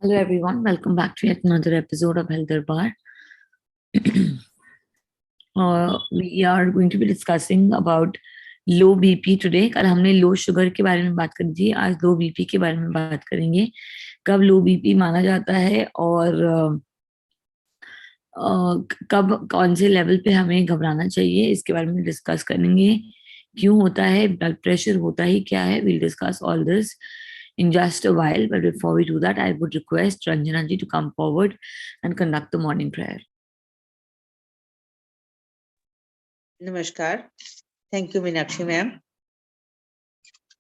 Hello everyone, welcome back to yet another episode of Health Bar. We are going to be discussing about low BP today. कल हमने low sugar के बारे में बात करी थी, आज लो बीपी के बारे में बात करेंगे. कब लो बीपी माना जाता है और कब कौन से लेवल पे हमें घबराना चाहिए, इसके बारे में डिस्कस करेंगे. क्यों होता है, ब्लड प्रेशर होता ही क्या है. Will discuss all this in just a while, but before we do that, I would request Ranjana ji to come forward and conduct the morning prayer. नमस्कार. Thank you Meenakshi ma'am.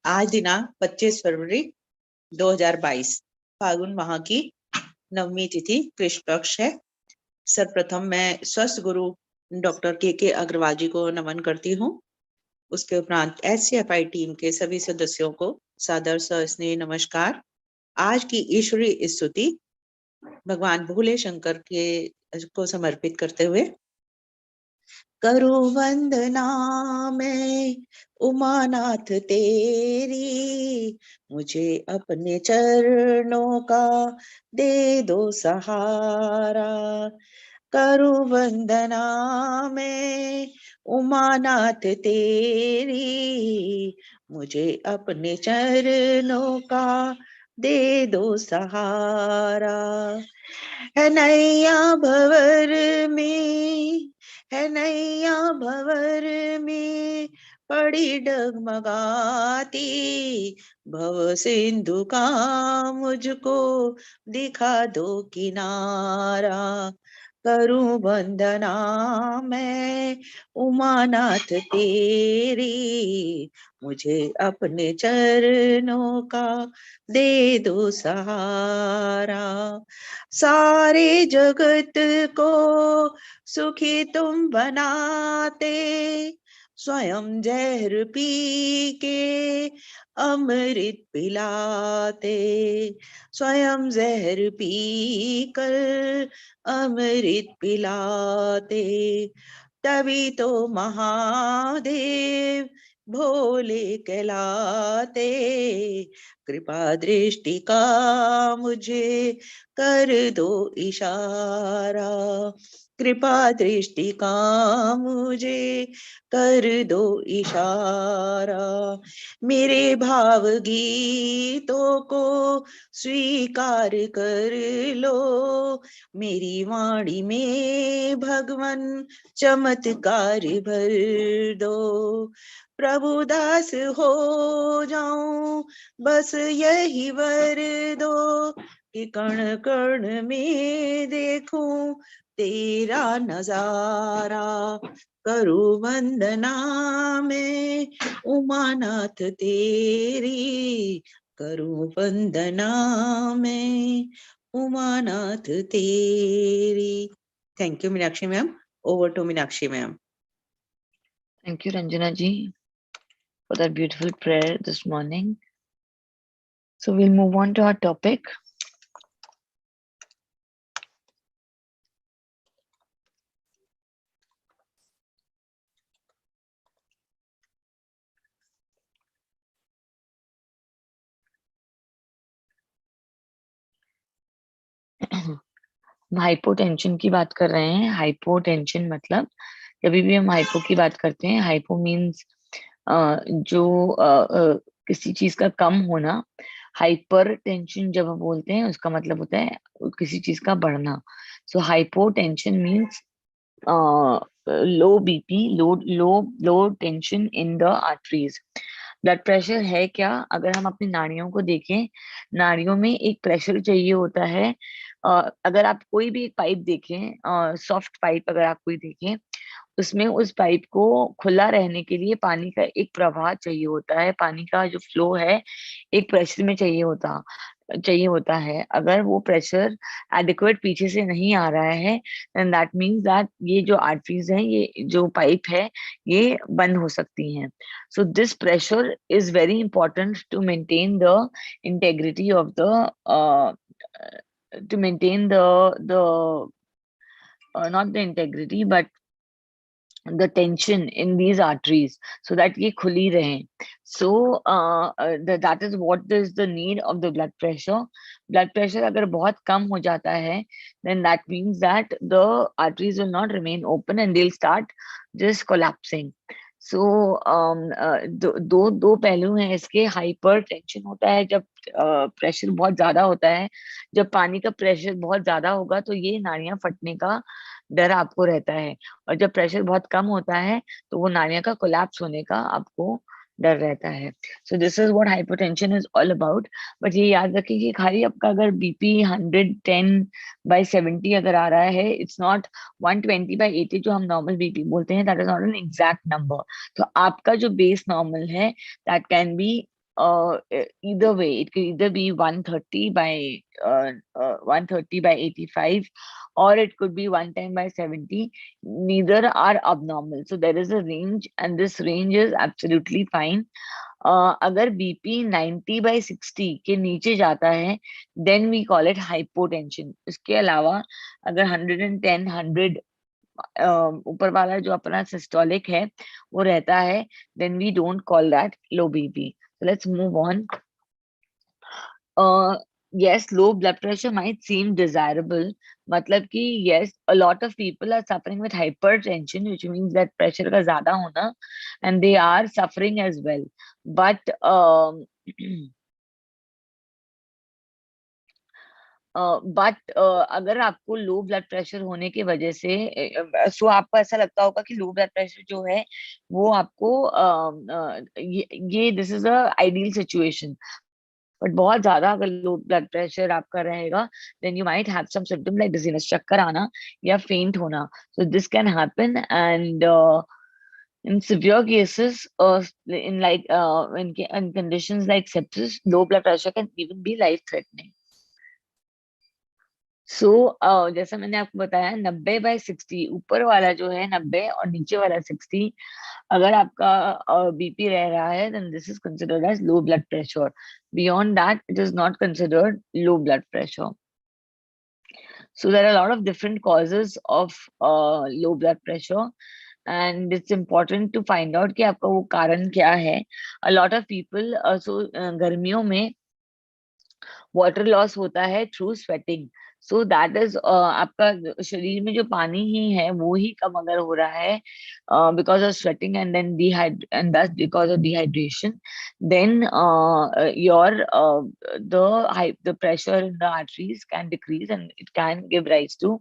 आज दिनांक 25 फरवरी 2022 फागुन माह की नवमी तिथि कृष्ण पक्ष है. सर्वप्रथम मैं स्वस्थ गुरु डॉक्टर के अग्रवाल जी को नमन करती हूँ. उसके उपरांत HCFI टीम के सभी सदस्यों को सादर सस्नेह नमस्कार. आज की ईश्वरीय स्तुति भगवान भोले शंकर के को समर्पित करते हुए करो वंदना मैं उमानाथ तेरी, मुझे अपने चरणों का दे दो सहारा. करो वंदना मैं उमानाथ तेरी, मुझे अपने चरणों का दे दो सहारा. है नैया भंवर में, है नैया भंवर में पड़ी डगमगाती, भव सिंधु का मुझको दिखा दो किनारा. करूं वंदना मैं उमानाथ तेरी, मुझे अपने चरणों का दे दो सहारा. सारे जगत को सुखी तुम बनाते, स्वयं जहर पी के अमृत पिलाते, स्वयं जहर पी कर अमृत पिलाते. तभी तो महादेव भोले कहलाते. कृपा दृष्टि का मुझे कर दो इशारा, कृपा दृष्टि का मुझे कर दो इशारा. मेरे भाव गीतों को स्वीकार कर लो, मेरी वाणी में भगवन चमत्कार भर दो. प्रभुदास हो जाऊं बस यही वर दो, कि कण कण में देखूं तेरा नजारा. करूं वंदना मैं उमानाथ तेरी, करूं वंदना मैं उमानाथ तेरी. Thank you Meenakshi ma'am. Over to Meenakshi ma'am. Thank you, Ranjana ji, for that beautiful prayer this morning. So we'll move on to our topic. Hypotension की बात कर रहे हैं. हाइपोटेंशन मतलब जब भी हम हाइपो की बात करते हैं, हाइपो मीन्स जो किसी चीज का कम होना. हाइपर टेंशन जब हम बोलते हैं उसका मतलब होता है किसी चीज का बढ़ना. So hypotension means low BP, low tension in the arteries. Blood pressure है क्या? अगर हम अपनी नाड़ियों को देखें, नाड़ियों में एक प्रेशर चाहिए होता है. अगर आप कोई भी एक पाइप देखें, सॉफ्ट पाइप अगर आप कोई देखें, उसमें उस पाइप को खुला रहने के लिए पानी का एक प्रवाह चाहिए होता है. पानी का जो फ्लो है एक प्रेशर में चाहिए होता है. अगर वो प्रेशर एडिक्वेट पीछे से नहीं आ रहा है, देन दैट मीन्स दैट ये जो आर्टरीज हैं, ये जो पाइप है, ये बंद हो सकती हैं. So this pressure is very important to maintain the integrity of the to maintain the not the integrity but the tension in these arteries, so that ये खुली रहें. So that is what is the need of the blood pressure. Blood pressure अगर बहुत कम हो जाता है, then that means that the arteries will not remain open and they'll start just collapsing. So दो पहलू हैं इसके. हाइपर टेंशन होता है जब प्रेशर बहुत ज्यादा होता है. जब पानी का प्रेशर बहुत ज्यादा होगा तो ये नाड़ियां फटने का डर आपको रहता है, और जब प्रेशर बहुत कम होता है तो वो नाड़ियां का कोलैप्स होने का आपको डर रहता है. सो this is what hypertension is all about. But ये याद रखिए कि खाली आपका अगर बीपी 110/70 अगर आ रहा है, इट्स नॉट 120/80 जो हम नॉर्मल बीपी बोलते हैं, that is not an exact number. तो आपका जो बेस नॉर्मल है, that can B either way. It could either be 130/85, or it could be 110/70. Neither are abnormal, so there is a range and this range is absolutely fine. अगर BP 90/60 के नीचे जाता है, then we call it hypotension. इसके अलावा अगर 110 100 ऊपर वाला जो अपना सिस्टोलिक है वो रहता है, then we don't call that low BP. So let's move on. Yes, low blood pressure might seem desirable. मतलब कि yes, a lot of people are suffering with hypertension, which means that pressure का ज्यादा होना, and they are suffering as well. But अगर आपको लो blood pressure होने की वजह से, सो आपको ऐसा लगता होगा कि लो ब्लड प्रेशर जो है वो आपको ये this is a ideal situation. But बहुत ज्यादा अगर लो ब्लड प्रेशर आपका रहेगा, then you might have some symptom like dizziness, चक्कर आना या फेंट होना. So this can happen, and in severe cases, in conditions like sepsis, low blood pressure can even be life threatening. सो जैसा मैंने आपको बताया, 90/60 ऊपर वाला जो है 90 और नीचे वाला 60, अगर आपका बीपी रह रहा है, then this is considered as low blood pressure. Beyond that, it is not considered low blood pressure. So there are a lot of different causes of low blood pressure, and it's important to find out कि आपका वो कारण क्या है. A lot of people, गर्मियों में water loss होता है through sweating. So that is, आपका शरीर में जो पानी ही है वो ही कम अगर हो रहा है because of sweating, and then and this because of dehydration, then your the pressure in the arteries can decrease and it can give rise to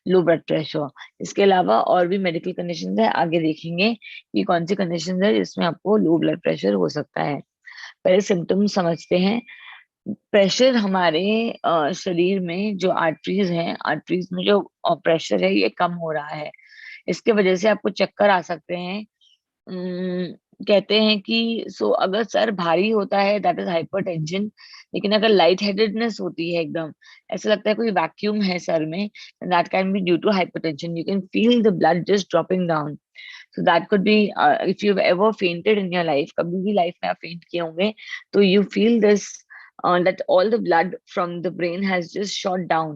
low blood pressure. इसके अलावा और भी मेडिकल कंडीशन है, आगे देखेंगे कि कौन सी कंडीशन है जिसमें आपको लो ब्लड प्रेशर हो सकता है. पहले सिम्टम्स समझते हैं. प्रेशर हमारे शरीर में जो आर्टरीज हैं, आर्टरीज में जो प्रेशर है ये कम हो रहा है. इसके वजह से आपको चक्कर आ सकते हैं. कहते हैं कि अगर सर भारी होता है दैट इज हाइपरटेंशन, लेकिन अगर लाइट हेडेडनेस होती है, एकदम ऐसा लगता है कोई वैक्यूम है सर में, that can be due to hypertension. You can feel the blood just dropping down. So that could be, if you ever fainted in your life, कभी भी लाइफ में आप फेंट किए होंगे, तो you feel this that all the blood from the brain has just shot down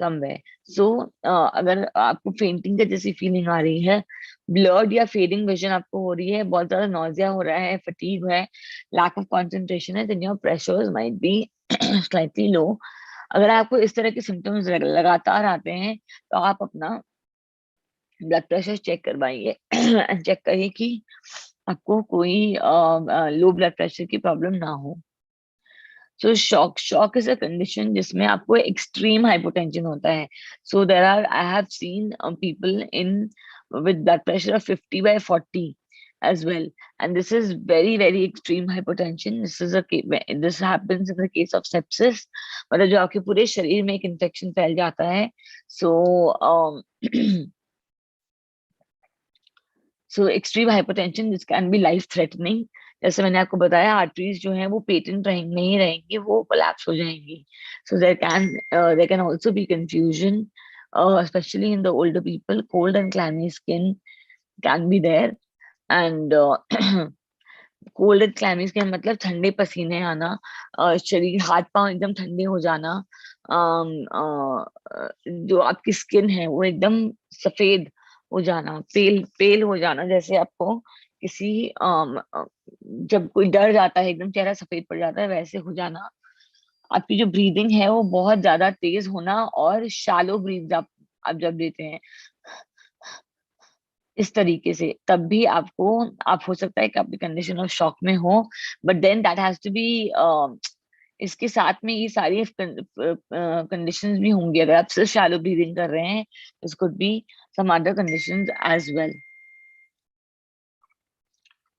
somewhere. So अगर आपको fainting का जैसी फीलिंग आ रही है, ब्लर्ड या फेडिंग विजन आपको हो रही है, बहुत ज्यादा नॉजिया हो रहा है, फटीग है, लैक ऑफ कंसंट्रेशन है, then your pressures might be slightly low. अगर आपको इस तरह के सिम्टम्स लगातार आते हैं तो आप अपना ब्लड प्रेशर चेक करवाइए एंड चेक करिए कि आपको कोई लो ब्लड प्रेशर की प्रॉब्लम ना हो. So shock is a condition जिसमें आपको extreme hypotension होता है. So I have seen people with blood pressure of 50/40 as well, and this is very very extreme hypotension. This happens in the case of sepsis, मतलब जो आपके पूरे शरीर में एक infection फैल जाता है. So so extreme hypertension, this can be life threatening. जैसे मैंने आपको बताया, आर्टरीज जो हैं वो पेटेंट नहीं रहेंगी, वो कोलैप्स हो जाएंगी. सो there can also be confusion, especially in the older people. Cold and clammy skin can be there, and cold and clammy skin मतलब ठंडे पसीने आना, शरीर हाथ पांव एकदम ठंडे हो जाना, जो आपकी स्किन है वो एकदम सफेद हो जाना, पेल पेल हो जाना, जैसे आपको किसी जब कोई डर जाता है, एकदम चेहरा सफेद पड़ जाता है, वैसे हो जाना, आपकी जो ब्रीदिंग है वो बहुत ज्यादा तेज होना, और शैलो ब्रीथ आप जब लेते हैं इस तरीके से, तब भी आपको, आप हो सकता है कि आपकी कंडीशन ऑफ शॉक में हो, but then that has to be, इसके साथ में ये सारी कंडीशंस भी होंगी। अगर आप सिर्फ शैलो ब्रीदिंग कर रहे हैं, this could be some other conditions as well.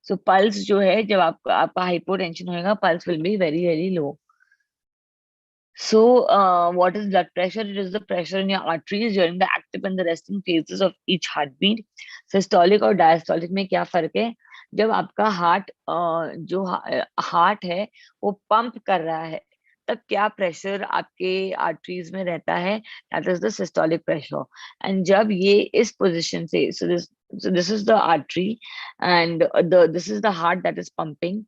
So pulse जो है, जब आपका हाइपोटेंशन होएगा, pulse will be very very low. So, what is blood pressure? It is the pressure in your arteries during the active and the resting phases of each heartbeat. Systolic और diastolic में क्या फर्क है? जब आपका जो heart है वो पंप कर रहा है, तब क्या प्रेशर आपके आर्टरीज में रहता है? That is the systolic pressure. And जब ये इस पोजिशन से, so this is the artery and this is the heart that is pumping.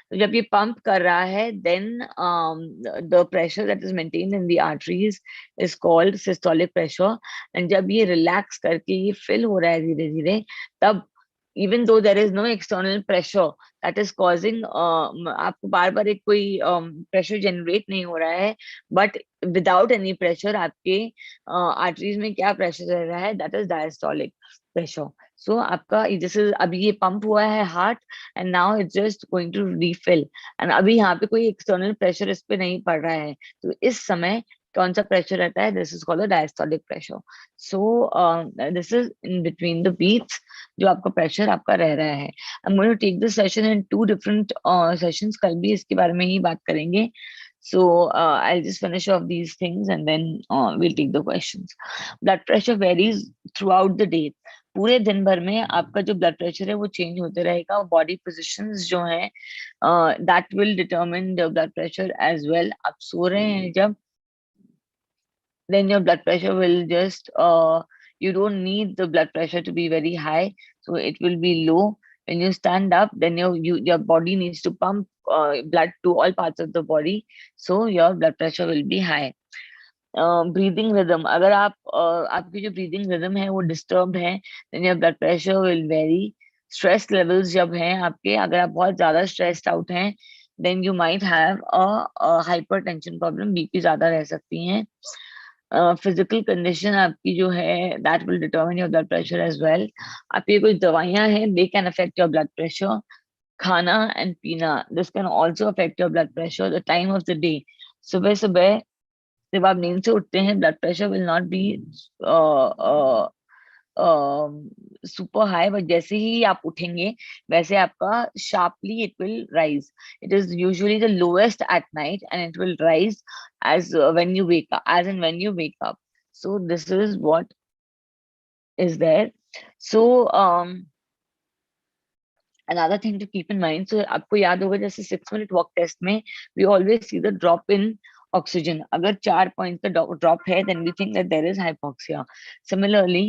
तो जब ये पंप कर रहा है, then the pressure that is maintained in the arteries is called systolic pressure. and जब ये relax करके ये fill हो रहा है धीरे धीरे, तब even though there is no external pressure that is causing, आपको बार बार एक कोई pressure generate नहीं हो रहा है, but without any pressure आपके arteries में क्या pressure रह रहा है? That is diastolic pressure. So आपका जैसे अभी ये पंप हुआ है heart, and now it's just going to refill, and अभी यहाँ पे कोई एक्सटर्नल प्रेशर इस पे नहीं पड़ रहा है, तो इस समय कौन सा प्रेशर रहता है? This is called diastolic pressure. So this is in between the beats जो आपका प्रेशर आपका रह रहा है। I am going to take this session in 2 different sessions, कल भी इसके बारे में ही बात करेंगे। So I'll just finish off these things and then we'll take the questions. Blood pressure varies throughout the day. पूरे दिन भर में आपका जो ब्लड प्रेशर है वो चेंज होते रहेगा। बॉडी पोजिशंस जो है that will determine the blood pressure as well. आप सो रहे हैं जब, then your blood pressure will just you don't need the blood pressure to be very high, so it will be low. When you stand up, then your body needs to pump blood to all parts of the body, so your blood pressure will be high. Breathing rhythm, अगर आपकी जो breathing rhythm है वो disturb है, then your blood pressure will vary. Stress levels जब हैं आपके, अगर आप बहुत ज्यादा स्ट्रेस्ड आउट हैं, then you might have a hypertension problem, BP ज्यादा रह सकती हैं। फिजिकल कंडीशन आपकी जो है that will determine your blood pressure as well. आपकी कोई दवाइयां हैं, they can affect your blood pressure. खाना एंड पीना, this can also affect your blood pressure. The time of the day, सुबह सुबह जब आप नींद से उठते हैं, blood pressure will not be super high, but जैसे ही आप उठेंगे वैसे आपका sharply it will rise. It is usually the lowest at night and it will rise as when you wake up, as and when you wake up. So this is what is there. So another thing to keep in mind, so आपको याद होगा जैसे 6 minute walk test में we always see the drop in oxygen. अगर 4 points का drop है, then we think that there is hypoxia. Similarly,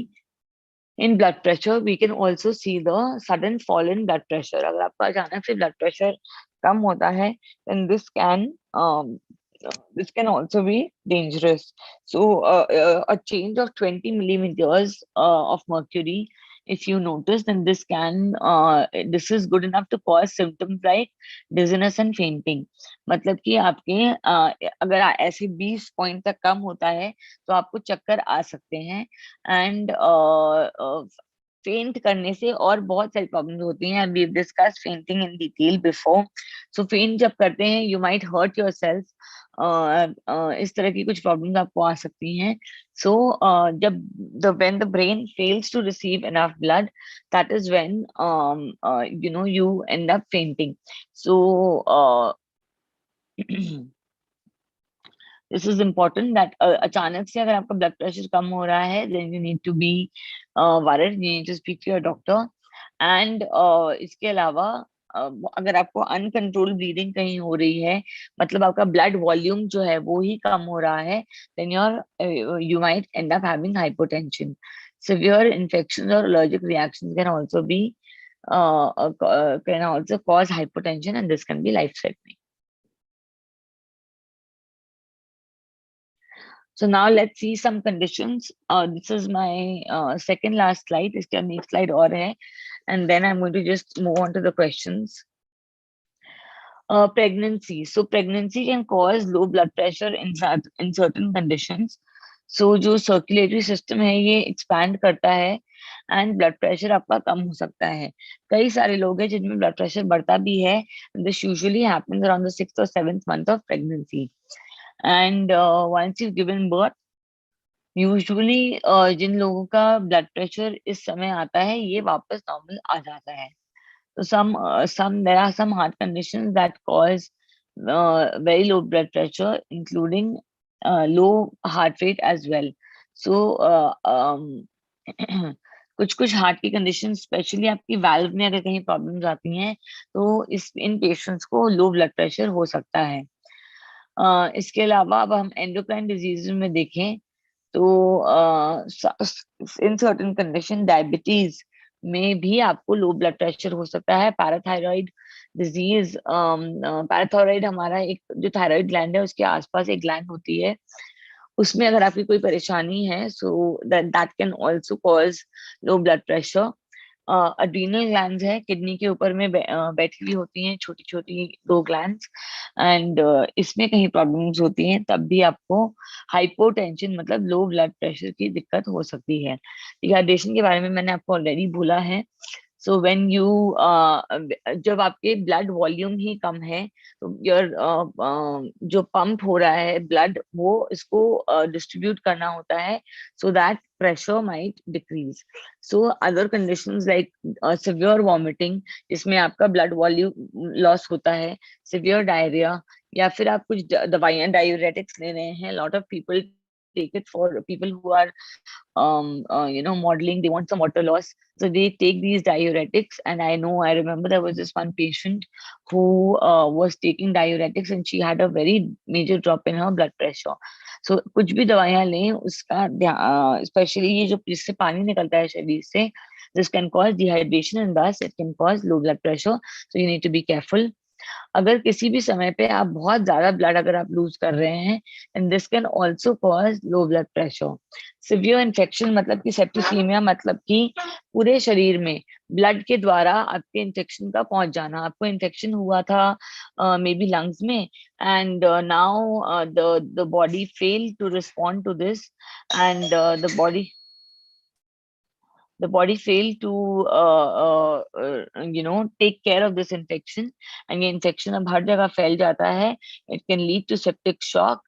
in blood pressure we can also see the sudden fall in blood pressure. अगर आपका अचानक से blood pressure कम होता है, then this can also be dangerous. So a change of 20 millimeters of mercury, if you notice, then this is good enough to cause symptoms like dizziness and fainting. मतलब कि आपके अगर ऐसे 20 पॉइंट तक कम होता है तो आपको चक्कर आ सकते हैं, एंड फेंट करने से और बहुत सारी प्रॉब्लम्स होती हैं। We discuss fainting in detail before. So faint जब करते हैं, यू माइट हर्ट योरसेल्फ, इस तरह की कुछ प्रॉब्लम्स आपको आ सकती हैं। सो जब when the brain fails to receive enough blood, that is when you end up fainting. So this is important that अचानक से अगर आपका ब्लड प्रेशर कम हो रहा है, then you need to be worried, you need to speak to your doctor. And इसके अलावा अगर आपको अनकंट्रोल ब्लीडिंग कहीं हो रही है, मतलब आपका ब्लड वॉल्यूम जो है वो ही कम हो रहा है, then you might end up having hypotension. Severe infections or allergic reactions can also cause hypotension, and this can be life threatening. So now let's see some conditions. This is my second last slide. इसके बाद next slide और है, and then I'm going to just move on to the questions. Pregnancy. So pregnancy can cause low blood pressure in certain conditions. So जो circulatory system है ये expand करता है and blood pressure आपका कम हो सकता है. कई सारे लोग हैं जिनमें blood pressure बढ़ता भी है. This usually happens around the 6th or 7th month of pregnancy. And once you've given birth, usually जिन लोगों का ब्लड प्रेशर इस समय आता है ये वापस नॉर्मल आ जाता है. तो some there are some heart conditions that cause very low blood pressure, including low heart rate as well. So कुछ कुछ हार्ट की कंडीशन, स्पेशली आपकी वाल्व में अगर कहीं प्रॉब्लम्स आती हैं तो इन पेशेंट्स को लो ब्लड प्रेशर हो सकता है. इसके अलावा अब हम एंडोक्राइन डिजीज में देखें तो इन सर्टेन कंडीशन डायबिटीज में भी आपको लो ब्लड प्रेशर हो सकता है. पैराथायराइड डिजीज, पैराथायराइड हमारा एक जो थायराइड ग्लैंड है उसके आसपास एक ग्लैंड होती है, उसमें अगर आपकी कोई परेशानी है so that can also cause low blood pressure. Adrenal glands है किडनी के ऊपर में बैठी हुई होती हैं छोटी छोटी दो ग्लैंड्स, एंड इसमें कहीं प्रॉब्लम्स होती हैं तब भी आपको हाइपोटेंशन मतलब लो ब्लड प्रेशर की दिक्कत हो सकती है. डिहाइड्रेशन के बारे में मैंने आपको ऑलरेडी बोला है. सो व्हेन यू जब आपके ब्लड वॉल्यूम ही कम है तो योर जो पंप हो रहा है ब्लड वो इसको डिस्ट्रीब्यूट करना होता है so that pressure might decrease. So other conditions like severe vomiting जिसमें आपका blood volume loss होता है, severe diarrhea, या फिर आप कुछ दवाइयाँ diuretics ले रहे हैं. lot of people take it for people who are modeling, they want some water loss, so they take these diuretics. And I remember there was this one patient who was taking diuretics and she had a very major drop in her blood pressure. So कुछ भी दवाइयाँ लें उसका specially ये जो जिससे पानी निकलता है शरीर से, this can cause dehydration and thus it can cause low blood pressure, so you need to be careful. अगर किसी भी समय पे आप बहुत ज्यादा ब्लड अगर आप लूज कर रहे हैं and this can also cause low blood pressure. Severe infection मतलब कि सेप्टिसीमिया मतलब कि पूरे शरीर में ब्लड के द्वारा आपके इन्फेक्शन का पहुंच जाना. आपको इन्फेक्शन हुआ था मे बी लंग्स में and now the body fail to respond to this and the body fail to take care of this infection, and ये infection अब हर जगह फैल जाता है. It can lead to septic shock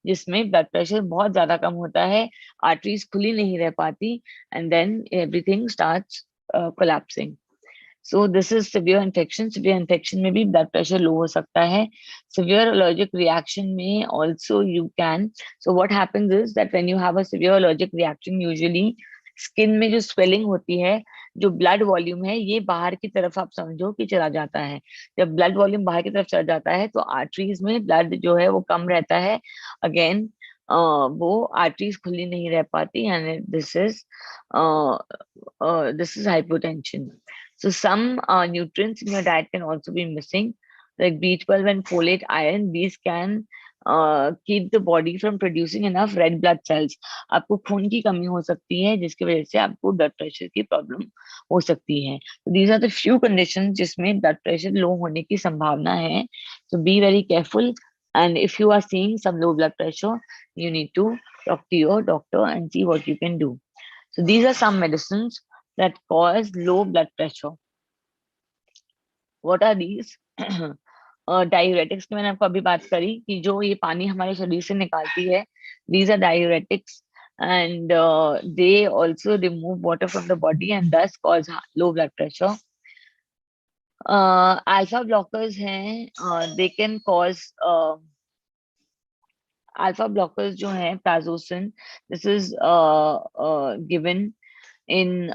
जिसमें ब्लड प्रेशर बहुत ज्यादा कम होता है, आर्टरीज खुली नहीं रह पाती and then everything starts collapsing. So this is severe infection. Severe infection में भी blood pressure low हो सकता है. Severe allergic reaction में also you can. So what happens is that when you have a severe allergic reaction, usually skin में जो swelling होती है, जो ब्लड वॉल्यूम है ये बाहर की तरफ आप समझो कि चला जाता है. जब ब्लड वॉल्यूम बाहर की तरफ चला जाता है तो आर्टरीज में ब्लड जो है वो कम रहता है. अगेन वो आर्टरीज खुली नहीं रह पाती and this is hypotension. So some nutrients in your diet can also be missing, like B12 and folate, iron. These can keep the body from producing enough red blood cells. आपको खून की कमी हो सकती है जिसकी वजह से आपको ब्लड प्रेशर की प्रॉब्लम हो सकती है. These are the few conditions जिसमें ब्लड प्रेशर लो होने की संभावना है. So be very careful, and if you are seeing some low blood pressure, you need to talk to your doctor and see what you can do. So these are some medicines that cause low blood pressure. What are these? Diuretics की मैंने आपको अभी बात करी कि जो ये पानी हमारे शरीर से निकालती है, these are diuretics and they also remove water from the body and thus cause low blood pressure. Alpha blockers हैं, they can cause alpha blockers जो हैं prazosin, this is given in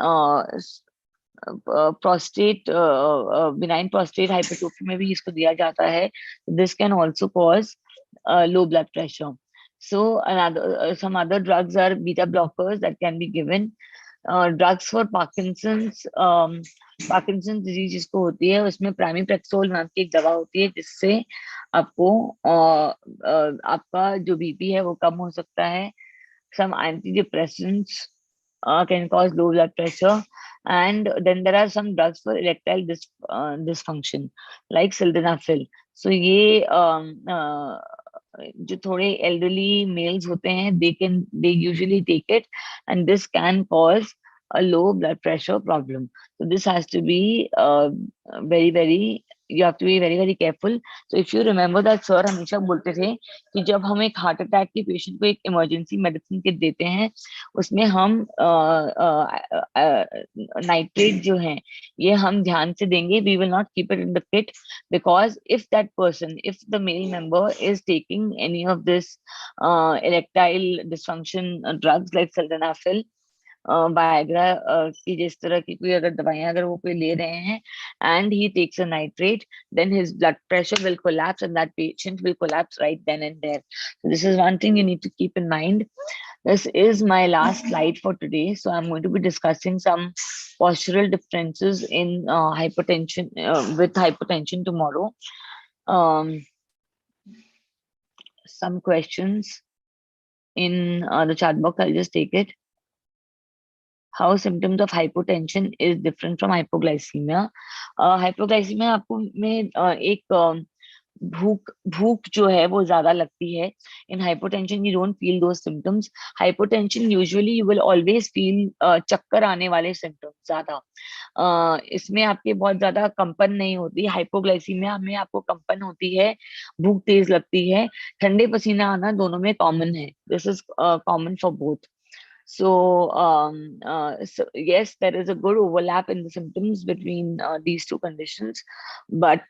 prostate benign prostate hypertrophy में भी इसको दिया जाता है. This can also cause low blood pressure. So some other drugs are beta blockers that can be given. Drugs for Parkinson's, Parkinson's disease जिसको होती है उसमें प्राइमीप्रेक्सोल नाम की एक दवा होती है जिससे आपको आपका जो बीपी है वो कम हो सकता है. some antidepressants can cause low blood pressure, and then there are some drugs for erectile dysfunction like sildenafil. So ये जो थोड़े elderly males होते हैं, they usually take it, and this can cause a low blood pressure problem. So this has to be very, you have to be very careful. So if you remember that sir हमेशा बोलते थे कि जब हम एक heart attack के patient को एक इमरजेंसी मेडिसिन किट देते हैं, उसमें हम नाइट्रेट जो है ये हम ध्यान से देंगे. We will not keep it in the kit, because if the male member is taking any of this erectile dysfunction drugs like sildenafil, Viagra की जिस तरह की कोई अगर दवाइयां अगर वो कोई ले रहे हैं, and he takes a nitrate, then his blood pressure will collapse and that patient will collapse right then and there. So this is one thing you need to keep in mind. This is my last slide for today. So I'm going to be discussing some postural differences in hypertension with hypertension tomorrow. Um, some questions in the chat box. I'll just take it. How symptoms of hypotension is different from hypoglycemia. Hypoglycemia आपको में एक भूख जो है वो ज्यादा लगती है. In hypotension you don't feel those symptoms. Hypotension usually you will always feel चक्कर आने वाले symptoms ज्यादा. इसमें आपके बहुत ज्यादा कंपन नहीं होती. हाइपोग्लाइसीमिया में आपको कंपन होती है, भूख तेज लगती है, ठंडे पसीना आना दोनों में कॉमन है. This is common for both. So yes, there is a good overlap in the symptoms between these two conditions, but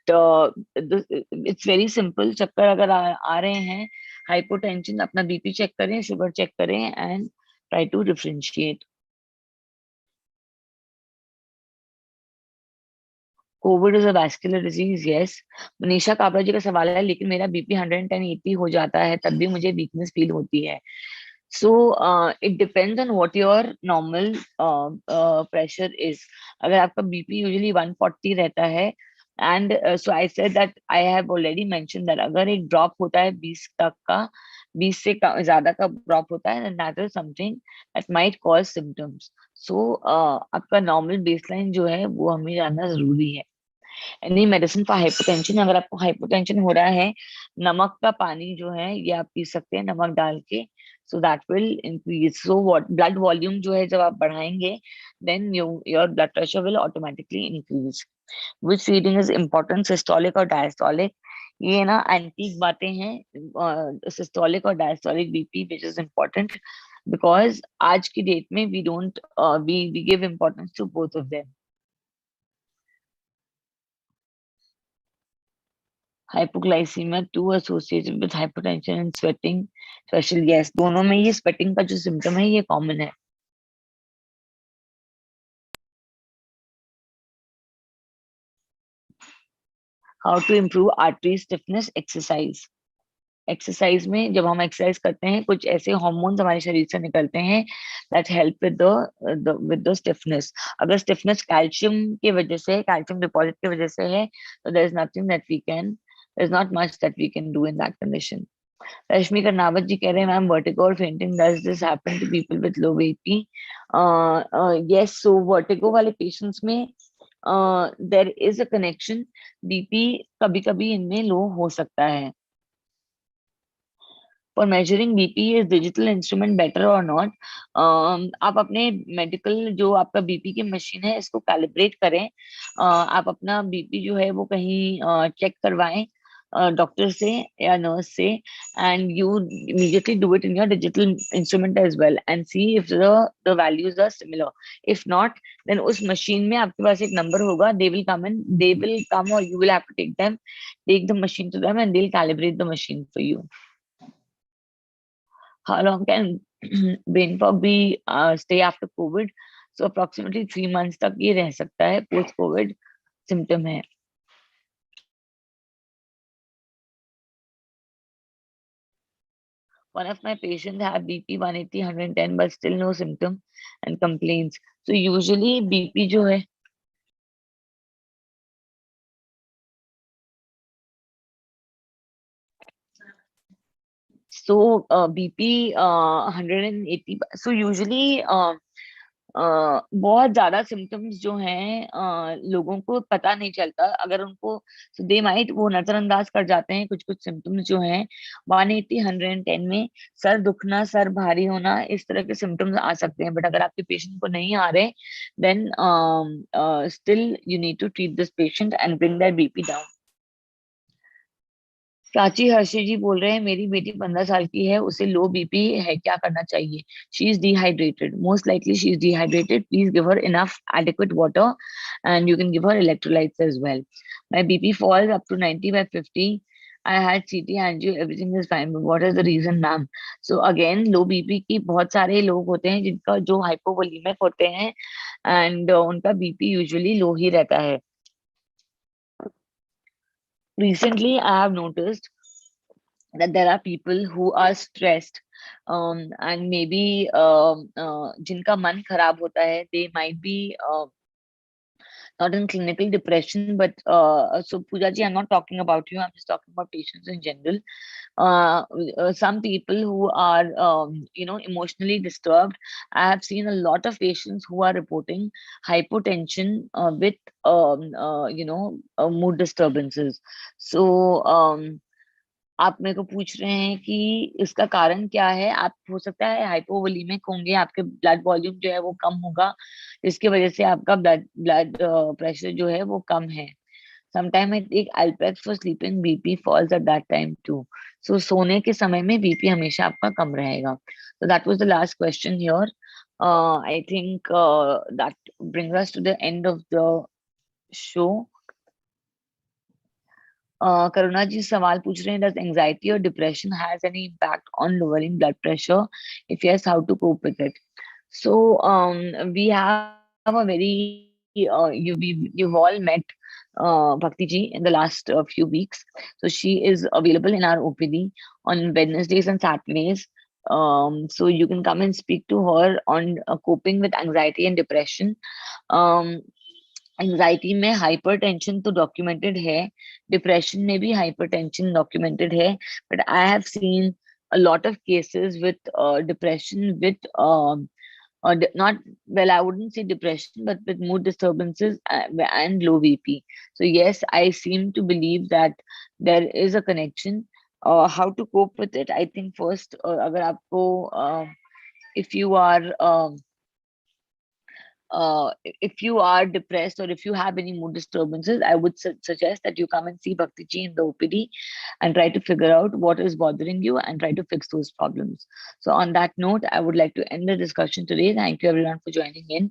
it's very simple. चक्कर अगर आ रहे हैं, hypotension, अपना BP चेक करें, शुगर चेक करें, and try to differentiate. Covid is a vascular disease. Yes, Manisha Kabra ji का सवाल है, लेकिन मेरा बीपी 110/80 हो जाता है, तब भी मुझे वीकनेस फील होती है. So it depends on what your normal pressure is. अगर आपका बीपी यूजुअली 140 रहता है, and so I said that I have already mention that अगर एक ड्रॉप होता है 20 तक का, 20 से ज्यादा का ड्रॉप होता है, that is something that might cause symptoms. So आपका नॉर्मल बेसलाइन जो है वो हमें जानना जरूरी है. एनी मेडिसिन फॉर हाइपरटेंशन, अगर आपको हाइपरटेंशन हो रहा है, नमक का पानी जो है ये आप पी सकते हैं नमक डाल के. So that will increase. So what blood volume जो है जब आप बढ़ाएंगे, then your blood pressure will automatically increase. Which feeding is important, systolic और डायस्टोलिक? ये ना एंटीक बातें हैं. सिस्टोलिक और diastolic BP which is important, because आज की डेट में we don't we give importance to both of them. Hypoglycaemia to associated with hypertension and sweating special. Yes, दोनों में ये स्वेटिंग का जो सिम्टम है ये कॉमन है. How to improve artery stiffness? Exercise. Exercise में जब हम एक्सरसाइज करते हैं, कुछ ऐसे हार्मोन्स हमारे शरीर से निकलते हैं that help with the stiffness. अगर स्टिफनेस कैल्शियम की वजह से, कैल्शियम डिपॉजिट की वजह से है, तो there is nothing that we can, there is not much that we can do in that condition. Rashmi Karnawat ji कह रहे हैं, मैम वर्टिगो और fainting, does this happen to people with low BP? Yes, so vertigo वाले patients में there is a connection. BP कभी कभी इनमें low हो सकता है. For measuring BP, is digital instrument better or not? आप अपने मेडिकल जो आपका बीपी की मशीन है इसको कैलिब्रेट करें. आप अपना बीपी जो है वो कहीं चेक करवाएं डॉक्टर से या नर्स से, and you immediately do it in your digital instrument as well and see if the values are similar. If not, then उस मशीन में आपके पास एक नंबर होगा, they will come or you will have to take the machine to them and they'll calibrate the machine for you. How long can brain fog be stay after COVID? So approximately 3 months तक ये रह सकता है, post COVID symptom है. One of my patients have BP 180, 110, but still no symptom and complaints. So usually BP जो है, So BP 180. So usually बहुत ज्यादा सिम्टम्स जो हैं लोगों को पता नहीं चलता अगर उनको, दे माइट वो नजरअंदाज कर जाते हैं कुछ कुछ सिम्टम्स जो हैं 180 110 में। सर दुखना, सर भारी होना, इस तरह के सिम्टम्स आ सकते हैं, बट अगर आपके पेशेंट को नहीं आ रहे then still you need to treat this patient and bring that BP down. Prachi Harshe ji बोल रहे हैं मेरी बेटी 15 साल की है, उसे लो बीपी है, क्या करना चाहिए? She is dehydrated, most likely she is dehydrated, please give her enough adequate water and you can give her electrolytes as well. My BP falls up to 90/50, I had CT angio, everything is fine, but what is the reason, ma'am? So again, low BP की बहुत सारे लोग होते हैं जिनका जो hypovolaemic होते हैं एंड उनका बीपी यूजुअली लो ही रहता है। Recently I have noticed that there are people who are stressed and maybe जिनका मन खराब होता है, they might be not in clinical depression, but so Pooja ji, I'm not talking about you, I'm just talking about patients in general. Some people who are emotionally disturbed. I have seen a lot of patients who are reporting hypotension with mood disturbances. So आप मेरे को पूछ रहे हैं कि इसका कारण क्या है? आप हो सकता है हाइपोवोलेमिक होंगे, आपके ब्लड वॉल्यूम जो है वो कम होगा, जिसकी वजह से आपका ब्लड ब्लड प्रेशर जो है वो कम है। Sometime I take Alprax for sleeping, BP falls at that time too. So सोने के समय में बीपी हमेशा आपका कम रहेगा। So that was the last question here. I think that brings us to the end of the show. करुणा जी सवाल पूछ रहे हैं, does anxiety or depression has any impact on lowering blood pressure? If yes, how to cope with it? So we have a very you've all met Bhakti ji in the last few weeks. So she is available in our OPD on Wednesdays and Saturdays. So you can come and speak to her on coping with anxiety and depression. Um, anxiety में hypertension तो documented है, depression में भी hypertension documented है, but I have seen a lot of cases with depression with not, well, I wouldn't say depression, but with mood disturbances and low BP. So yes, I seem to believe that there is a connection. How to cope with it? I think first, अगर आपको if you are if you are depressed or if you have any mood disturbances, I would suggest that you come and see Bhakti ji in the OPD and try to figure out what is bothering you and try to fix those problems. So on that note, I would like to end the discussion today. Thank you everyone for joining in.